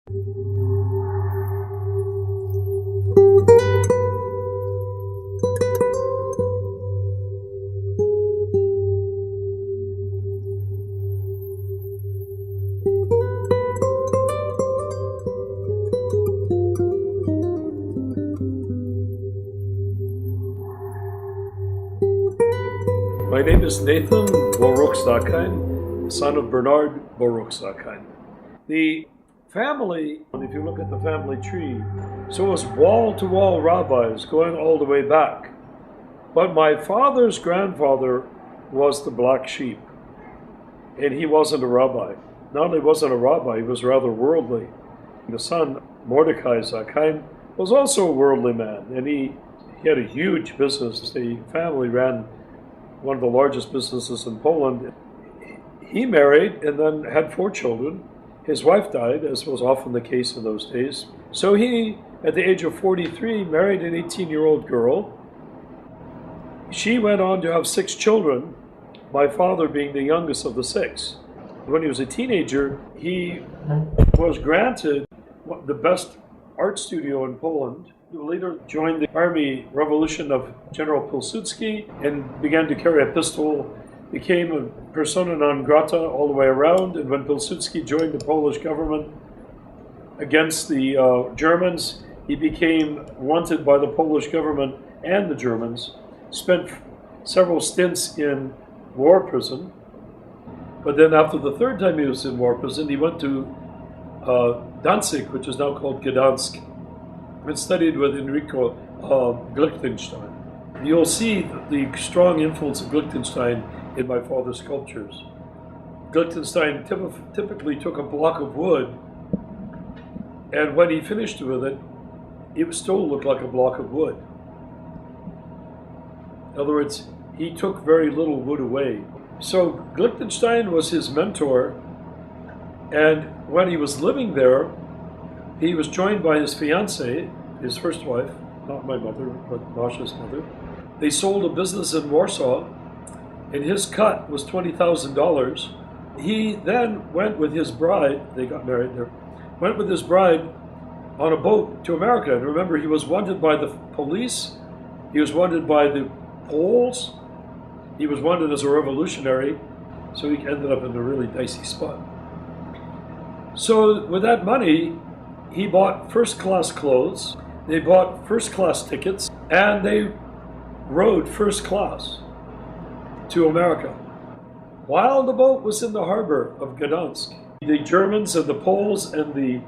My name is Nathan Zakheim, son of Bernard Zakheim. The family, if you look at the family tree, so it was wall-to-wall rabbis going all the way back. But my father's grandfather was the black sheep, and he wasn't a rabbi. Not only wasn't a rabbi, he was rather worldly. The son, Mordecai Zakheim, was also a worldly man, and he had a huge business. The family ran one of the largest businesses in Poland. He married and then had 4 children. His wife died, as was often the case in those days. So he, at the age of 43, married an 18-year-old girl. She went on to have 6 children, my father being the youngest of the 6. When he was a teenager, he was granted the best art studio in Poland. He later joined the army revolution of General Pilsudski and began to carry a pistol, became a persona non grata all the way around. And when Pilsudski joined the Polish government against the Germans, he became wanted by the Polish government and the Germans, spent several stints in war prison. But then after the 3rd time he was in war prison, he went to Danzig, which is now called Gdansk, and studied with Enrico Lichtenstein. You'll see the strong influence of Lichtenstein in my father's sculptures. Lichtenstein typically took a block of wood, and when he finished with it, it still looked like a block of wood. In other words, he took very little wood away. So Lichtenstein was his mentor, and when he was living there, he was joined by his fiancée, his first wife, not my mother, but Masha's mother. They sold a business in Warsaw, and his cut was $20,000. He then went with his bride, they got married there, went with his bride on a boat to America. And remember, he was wanted by the police, he was wanted by the Poles, he was wanted as a revolutionary, so he ended up in a really dicey spot. So with that money, he bought first-class clothes, they bought first-class tickets, and they rode first class to America. While the boat was in the harbor of Gdansk, the Germans and the Poles and the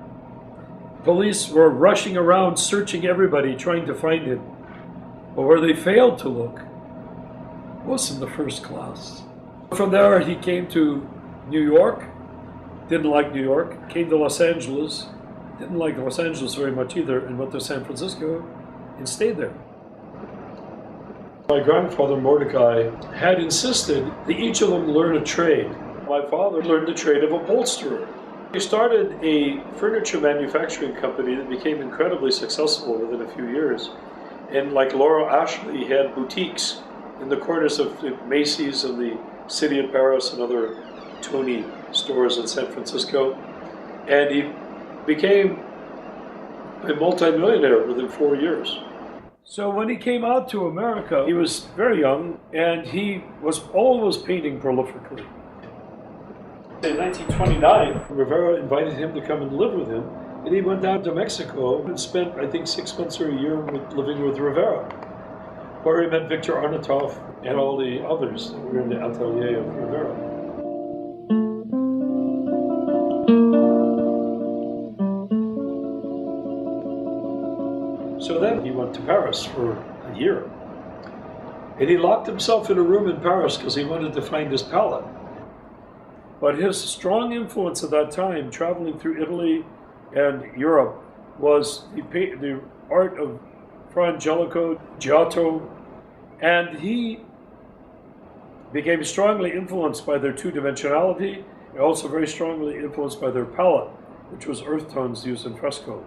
police were rushing around, searching everybody, trying to find him. But where they failed to look was in the first class. From there, he came to New York, didn't like New York, came to Los Angeles, didn't like Los Angeles very much either, and went to San Francisco and stayed there. My grandfather Mordecai had insisted that each of them learn a trade. My father learned the trade of upholsterer. He started a furniture manufacturing company that became incredibly successful within a few years. And like Laura Ashley, he had boutiques in the corners of the Macy's and the City of Paris and other Tony stores in San Francisco. And he became a multimillionaire within 4 years. So when he came out to America, he was very young, and he was always painting prolifically. In 1929, Rivera invited him to come and live with him, and he went down to Mexico and spent, I think, 6 months or a year living with Rivera, where he met Victor Arnautoff and all the others that were in the atelier of Rivera. So then he went to Paris for a year. And he locked himself in a room in Paris because he wanted to find his palette. But his strong influence at that time, traveling through Italy and Europe, was the art of Fra Angelico, Giotto, and he became strongly influenced by their two-dimensionality, and also very strongly influenced by their palette, which was earth tones used in fresco.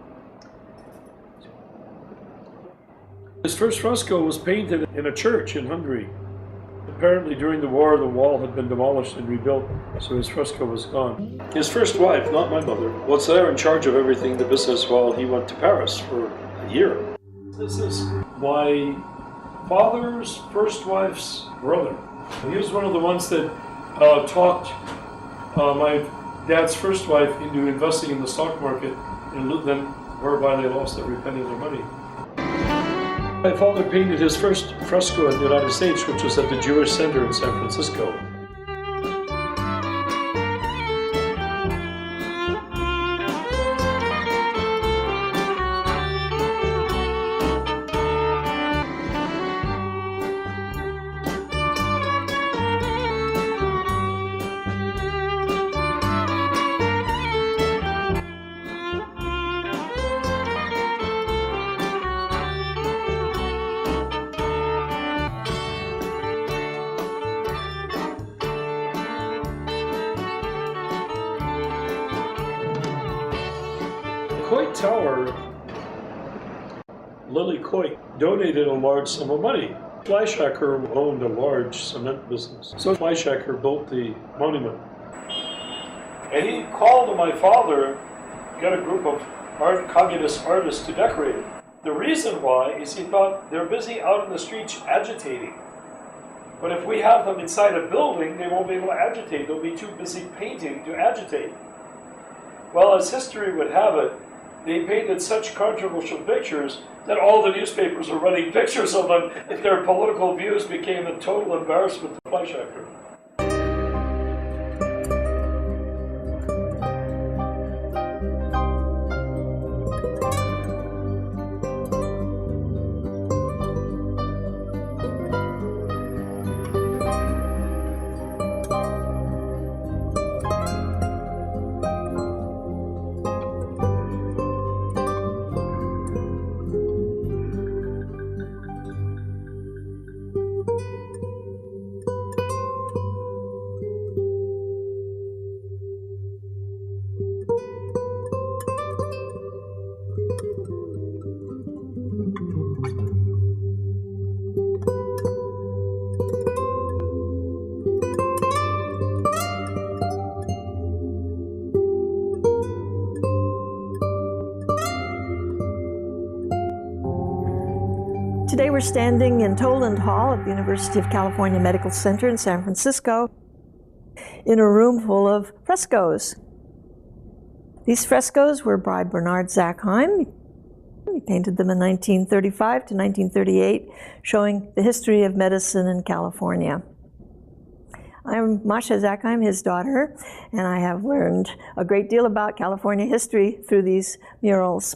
His first fresco was painted in a church in Hungary, Apparently during the war, the wall had been demolished and rebuilt, so his fresco was gone. His first wife, not my mother, was there in charge of everything, the business, while he went to Paris for a year. This is my father's first wife's brother. He was one of the ones that talked my dad's first wife into investing in the stock market, and then whereby they lost every penny of their money. My father painted his first fresco in the United States, which was at the Jewish Center in San Francisco. Coit Tower, Lily Coit donated a large sum of money. Fleischacker owned a large cement business, so Fleischacker built the monument. And he called on my father, got a group of communist artists to decorate it. The reason why is he thought they're busy out in the streets agitating. But if we have them inside a building, they won't be able to agitate. They'll be too busy painting to agitate. Well, as history would have it, they painted such controversial pictures that all the newspapers were running pictures of them if their political views became a total embarrassment to Fleischacker. Today we're standing in Toland Hall at the University of California Medical Center in San Francisco in a room full of frescoes. These frescoes were by Bernard Zakheim. He painted them in 1935 to 1938, showing the history of medicine in California. I'm Masha Zakheim, his daughter, and I have learned a great deal about California history through these murals.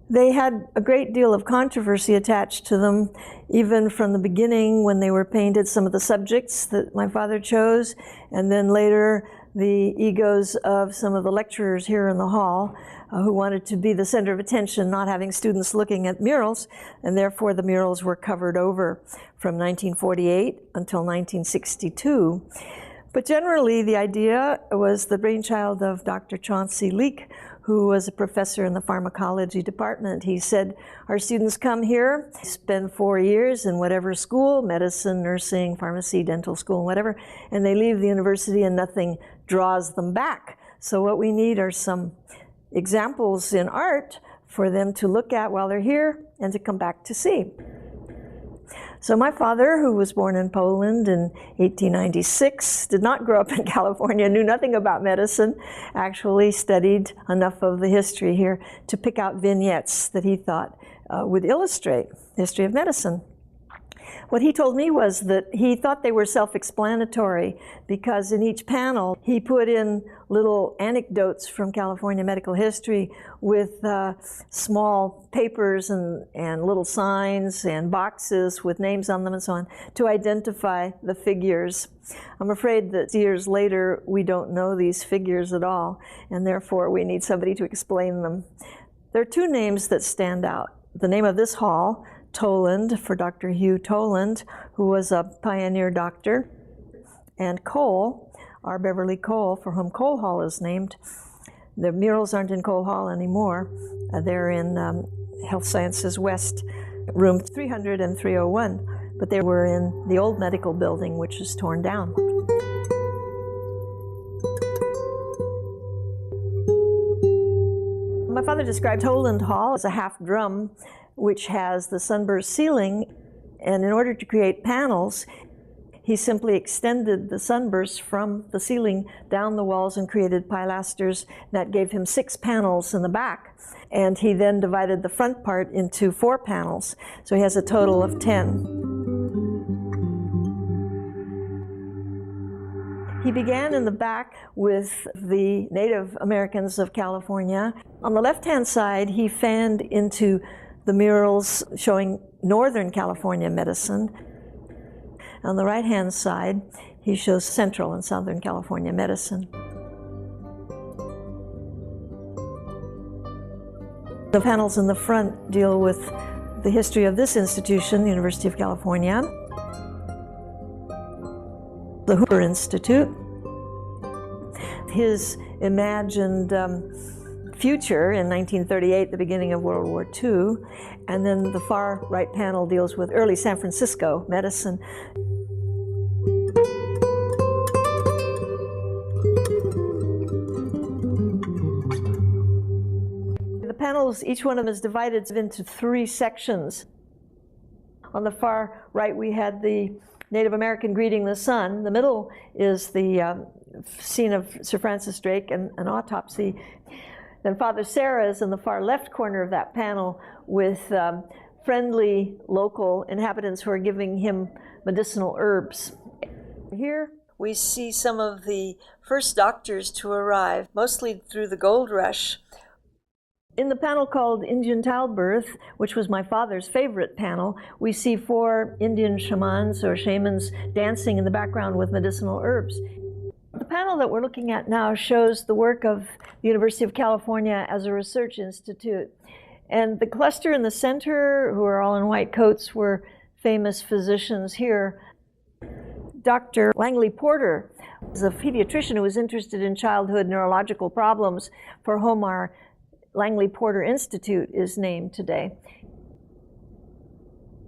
They had a great deal of controversy attached to them, even from the beginning when they were painted, some of the subjects that my father chose, and then later the egos of some of the lecturers here in the hall who wanted to be the center of attention, not having students looking at murals, and therefore the murals were covered over from 1948 until 1962. But generally the idea was the brainchild of Dr. Chauncey Leake, who was a professor in the pharmacology department. He said, our students come here, spend 4 years in whatever school, medicine, nursing, pharmacy, dental school, whatever, and they leave the university and nothing draws them back. So what we need are some examples in art for them to look at while they're here and to come back to see. So my father, who was born in Poland in 1896, did not grow up in California, knew nothing about medicine, actually studied enough of the history here to pick out vignettes that he thought would illustrate the history of medicine. What he told me was that he thought they were self-explanatory because in each panel he put in little anecdotes from California medical history with small papers and little signs and boxes with names on them and so on to identify the figures. I'm afraid that years later we don't know these figures at all, and therefore we need somebody to explain them. There are two names that stand out. The name of this hall, Toland, for Dr. Hugh Toland, who was a pioneer doctor, and Cole, R. Beverly Cole, for whom Cole Hall is named. The murals aren't in Cole Hall anymore. They're in Health Sciences West, room 300 and 301. but they were in the old medical building, which was torn down. My father described Toland Hall as a half drum, which has the sunburst ceiling, and in order to create panels, he simply extended the sunburst from the ceiling down the walls and created pilasters. That gave him 6 panels in the back, and he then divided the front part into 4 panels, so he has a total of 10. He began in the back with the Native Americans of California. On the left-hand side, he fanned into the murals showing Northern California medicine. On the right-hand side, he shows Central and Southern California medicine. The panels in the front deal with the history of this institution, the University of California, the Hooper Institute, his imagined future in 1938, the beginning of World War II, and then the far right panel deals with early San Francisco medicine. The panels, each one of them is divided into 3 sections. On the far right, we had the Native American greeting the sun. The middle is the scene of Sir Francis Drake and an autopsy. Then Father Sarah is in the far left corner of that panel with friendly local inhabitants who are giving him medicinal herbs. Here we see some of the first doctors to arrive, mostly through the gold rush. In the panel called Indian Childbirth, which was my father's favorite panel, we see 4 Indian shamans or shamans dancing in the background with medicinal herbs. The panel that we're looking at now shows the work of the University of California as a research institute. And the cluster in the center, who are all in white coats, were famous physicians here. Dr. Langley Porter is a pediatrician who was interested in childhood neurological problems, for whom our Langley Porter Institute is named today.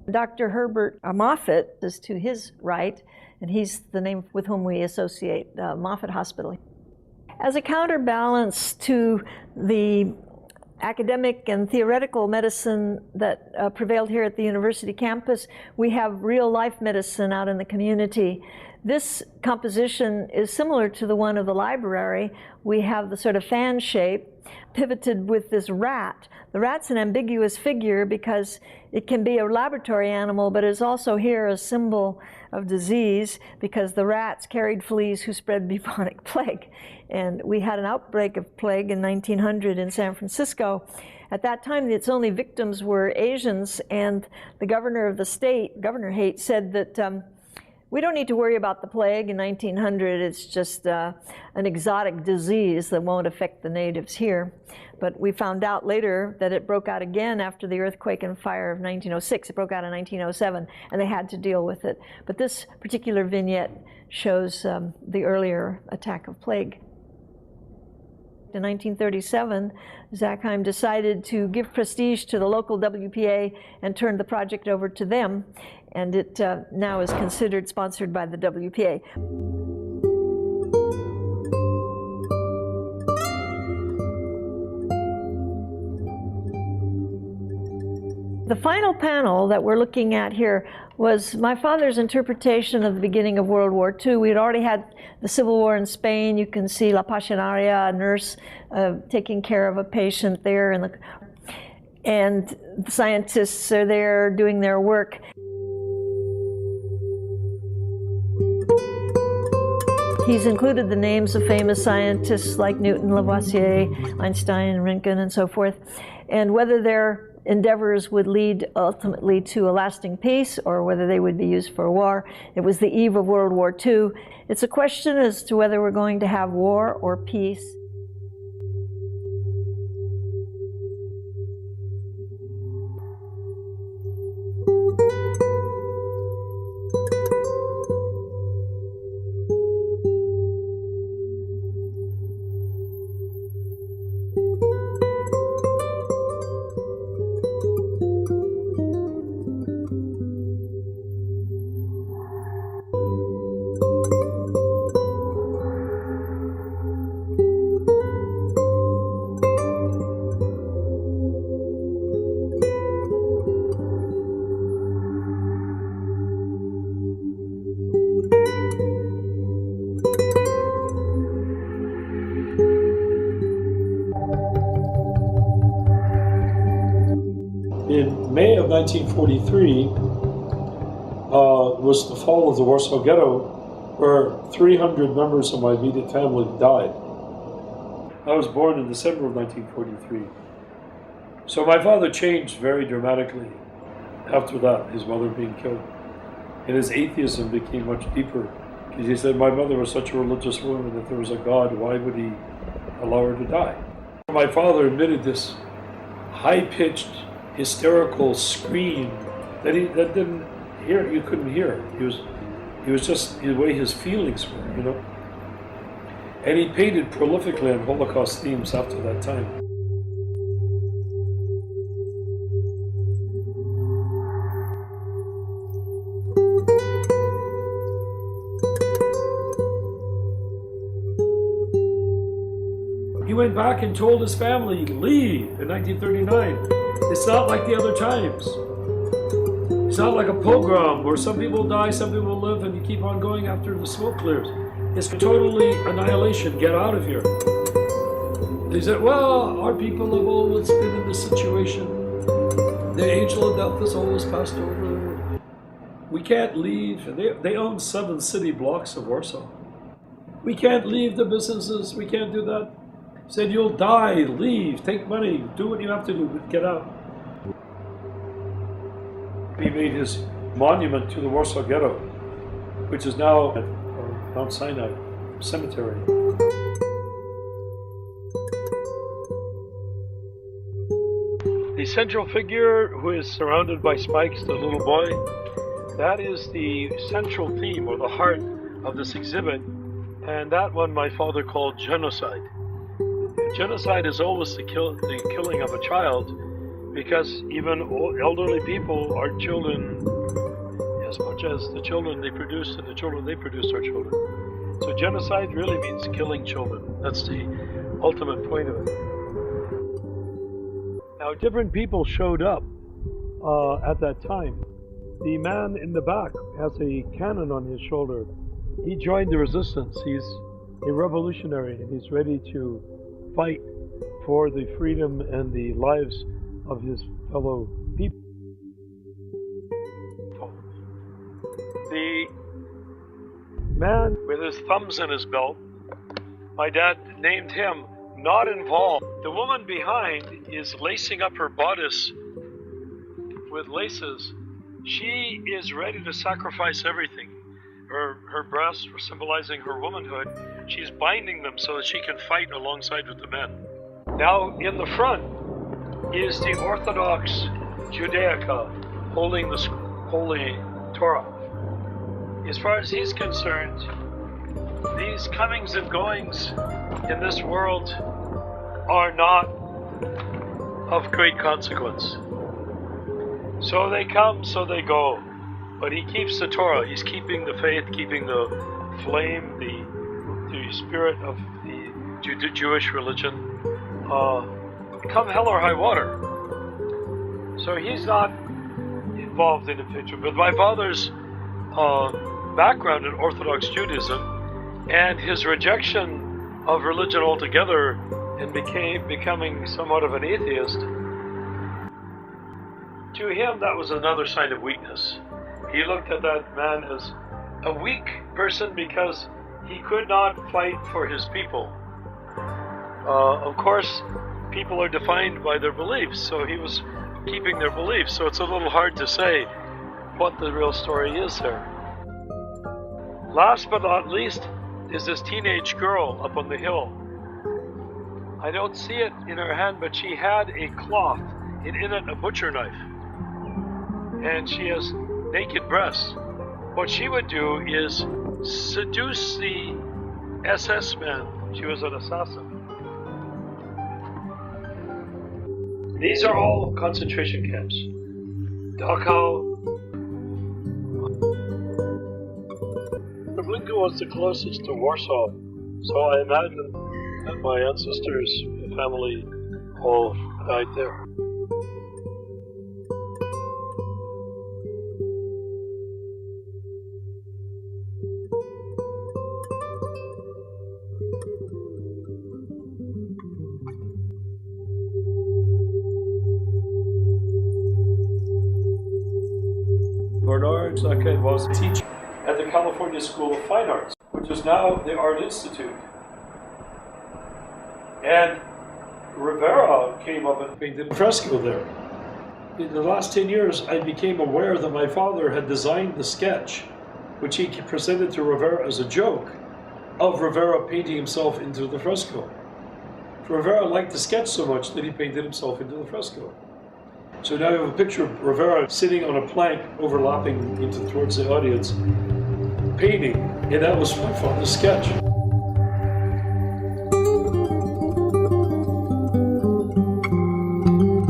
Dr. Herbert Moffat is to his right, and he's the name with whom we associate Moffat Hospital. As a counterbalance to the academic and theoretical medicine that prevailed here at the university campus, we have real-life medicine out in the community. This composition is similar to the one of the library. We have the sort of fan shape pivoted with this rat. The rat's an ambiguous figure because it can be a laboratory animal, but is also here a symbol of disease because the rats carried fleas who spread bubonic plague. And we had an outbreak of plague in 1900 in San Francisco. At that time, its only victims were Asians, and the governor of the state, Governor Haight, said that we don't need to worry about the plague in 1900. It's just an exotic disease that won't affect the natives here. But we found out later that it broke out again after the earthquake and fire of 1906. It broke out in 1907, and they had to deal with it. But this particular vignette shows the earlier attack of plague. In 1937, Zakheim decided to give prestige to the local WPA and turned the project over to them, and it now is considered sponsored by the WPA. The final panel that we're looking at here was my father's interpretation of the beginning of World War II. We had already had the Civil War in Spain. You can see La Pasionaria, a nurse taking care of a patient there, and the scientists are there doing their work. He's included the names of famous scientists like Newton, Lavoisier, Einstein, Röntgen, and so forth, and whether their endeavors would lead ultimately to a lasting peace or whether they would be used for war. It was the eve of World War II. It's a question as to whether we're going to have war or peace. In May of 1943 was the fall of the Warsaw Ghetto, where 300 members of my immediate family died. I was born in December of 1943. So my father changed very dramatically after that, his mother being killed. And his atheism became much deeper. Because he said, my mother was such a religious woman, if there was a God, why would he allow her to die? My father emitted this high-pitched, hysterical scream that didn't hear, you couldn't hear. He was just the way his feelings were, you know. And he painted prolifically on Holocaust themes after that time. He went back and told his family, leave, in 1939. It's not like the other times. It's not like a pogrom where some people die, some people live, and you keep on going after the smoke clears. It's totally annihilation. Get out of here. They said, well, our people have always been in this situation. The angel of death has always passed over. We can't leave. They own 7 city blocks of Warsaw. We can't leave the businesses. We can't do that. Said, you'll die, leave, take money, do what you have to do, but get out. He made his monument to the Warsaw Ghetto, which is now at Mount Sinai Cemetery. The central figure who is surrounded by spikes, the little boy, that is the central theme or the heart of this exhibit, and that one my father called genocide. Genocide is always the killing of a child, because even elderly people are children as much as the children they produce, and the children they produce are children. So genocide really means killing children. That's the ultimate point of it. Now, different people showed up at that time. The man in the back has a cannon on his shoulder. He joined the resistance. He's a revolutionary, and he's ready to fight for the freedom and the lives of his fellow people. The man with his thumbs in his belt, my dad named him Not Involved. The woman behind is lacing up her bodice with laces. She is ready to sacrifice everything. Her breasts were symbolizing her womanhood. She's binding them so that she can fight alongside with the men. Now, in the front is the Orthodox Judaica holding the Holy Torah. As far as he's concerned, these comings and goings in this world are not of great consequence. So they come, so they go. But he keeps the Torah. He's keeping the faith, keeping the flame, the spirit of the Jewish religion. Come hell or high water. So he's not involved in the picture. But my father's background in Orthodox Judaism and his rejection of religion altogether and becoming somewhat of an atheist, to him that was another sign of weakness. He looked at that man as a weak person because he could not fight for his people. Of course, people are defined by their beliefs, so he was keeping their beliefs, so it's a little hard to say what the real story is there. Last but not least is this teenage girl up on the hill. I don't see it in her hand, but she had a cloth, and in it a butcher knife. And she has naked breasts. What she would do is seduce the SS man. She was an assassin. These are all concentration camps. Dachau. Treblinka was the closest to Warsaw, so I imagine that my ancestors' family all died there. Zakheim was a teacher at the California School of Fine Arts, which is now the Art Institute. And Rivera came up and painted a fresco there. In the last 10 years, I became aware that my father had designed the sketch, which he presented to Rivera as a joke, of Rivera painting himself into the fresco. Rivera liked the sketch so much that he painted himself into the fresco. So now you have a picture of Rivera sitting on a plank overlapping towards the audience, painting, and that was my father's sketch.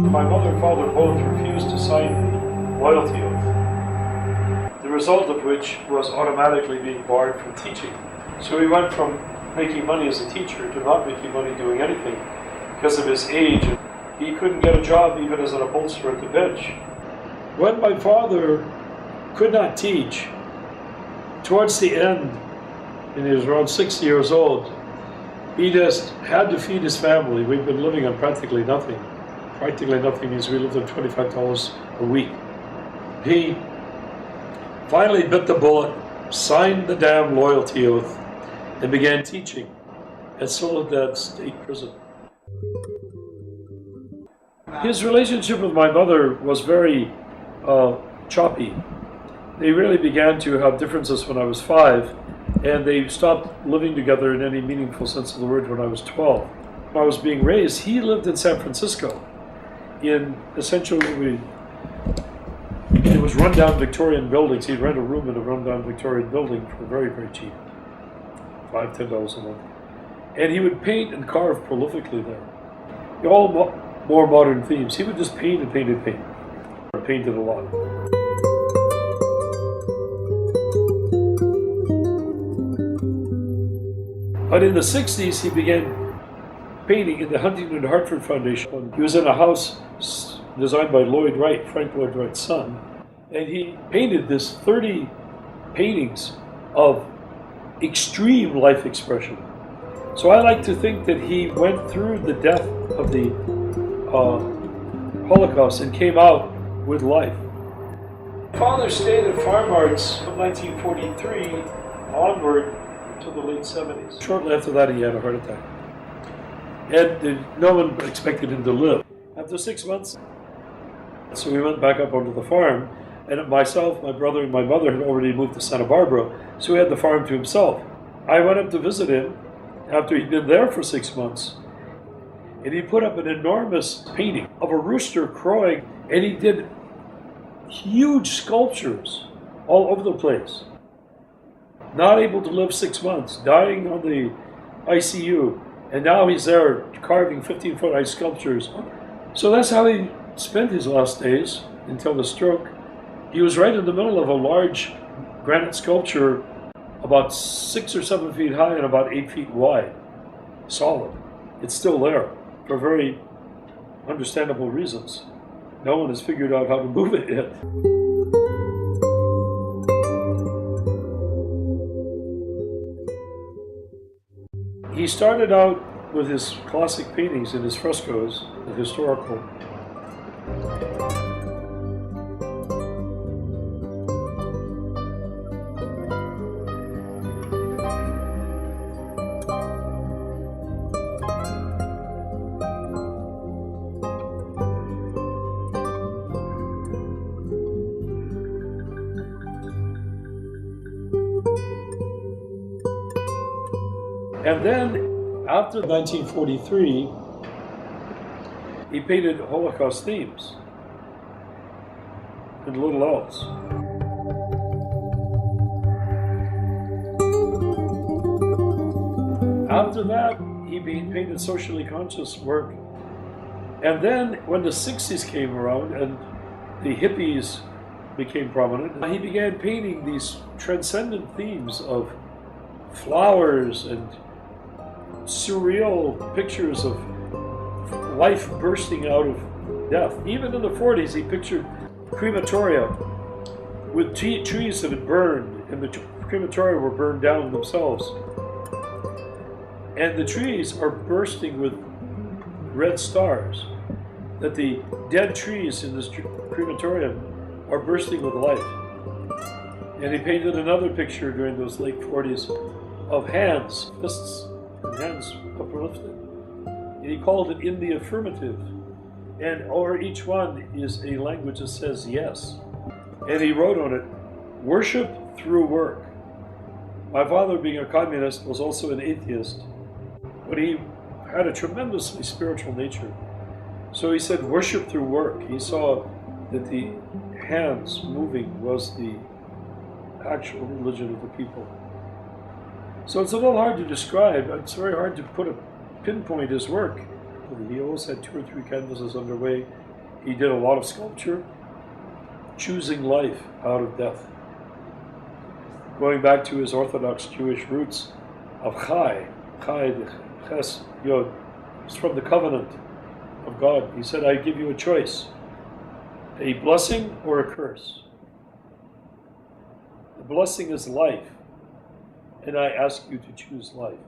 My mother and father both refused to sign the loyalty oath, the result of which was automatically being barred from teaching. So he went from making money as a teacher to not making money doing anything because of his age. He couldn't get a job even as an upholsterer at the bench. When my father could not teach, towards the end, and he was around 60 years old, he just had to feed his family. We've been living on practically nothing. Practically nothing means we lived on $25 a week. He finally bit the bullet, signed the damn loyalty oath, and began teaching at Soledad State Prison. His relationship with my mother was very choppy. They really began to have differences when I was 5, and they stopped living together in any meaningful sense of the word when I was 12. When I was being raised, he lived in San Francisco, in essentially, it was rundown Victorian buildings. He'd rent a room in a rundown Victorian building for very, very cheap, $5, $10 a month. And he would paint and carve prolifically there. All more modern themes. He would just paint and paint and paint. Painted a lot. But in the 60s, he began painting in the Huntington Hartford Foundation. He was in a house designed by Lloyd Wright, Frank Lloyd Wright's son, and he painted this 30 paintings of extreme life expression. So I like to think that he went through the death of the Holocaust and came out with life. Father stayed at Farm Arts from 1943 onward to the late 70s. Shortly after that, he had a heart attack. And no one expected him to live. After 6 months, so we went back up onto the farm, and myself, my brother, and my mother had already moved to Santa Barbara, so he had the farm to himself. I went up to visit him after he'd been there for 6 months, and he put up an enormous painting of a rooster crowing, and he did huge sculptures all over the place. Not able to live 6 months, dying on the ICU, and now he's there carving 15-foot high sculptures. So that's how he spent his last days until the stroke. He was right in the middle of a large granite sculpture about 6 or 7 feet high and about 8 feet wide, solid. It's still there for very understandable reasons. No one has figured out how to move it yet. He started out with his classic paintings and his frescoes, the historical. And then, after 1943, he painted Holocaust themes and little else. After that, he painted socially conscious work. And then, when the 60s came around and the hippies became prominent, he began painting these transcendent themes of flowers and surreal pictures of life bursting out of death. Even in the 40s, he pictured crematoria with trees that had burned, and the crematoria were burned down themselves. And the trees are bursting with red stars, that the dead trees in this crematorium are bursting with life. And he painted another picture during those late 40s of hands, fists, and hands uplifted. And he called it in the affirmative. And over each one is a language that says yes. And he wrote on it, worship through work. My father, being a communist, was also an atheist, but he had a tremendously spiritual nature. So he said, worship through work. He saw that the hands moving was the actual religion of the people. So it's a little hard to describe. It's very hard to pinpoint his work. He always had 2 or 3 canvases underway. He did a lot of sculpture, choosing life out of death. Going back to his Orthodox Jewish roots of Chai, Ches, Yod, it's from the covenant of God. He said, I give you a choice, a blessing or a curse. The blessing is life, and I ask you to choose life.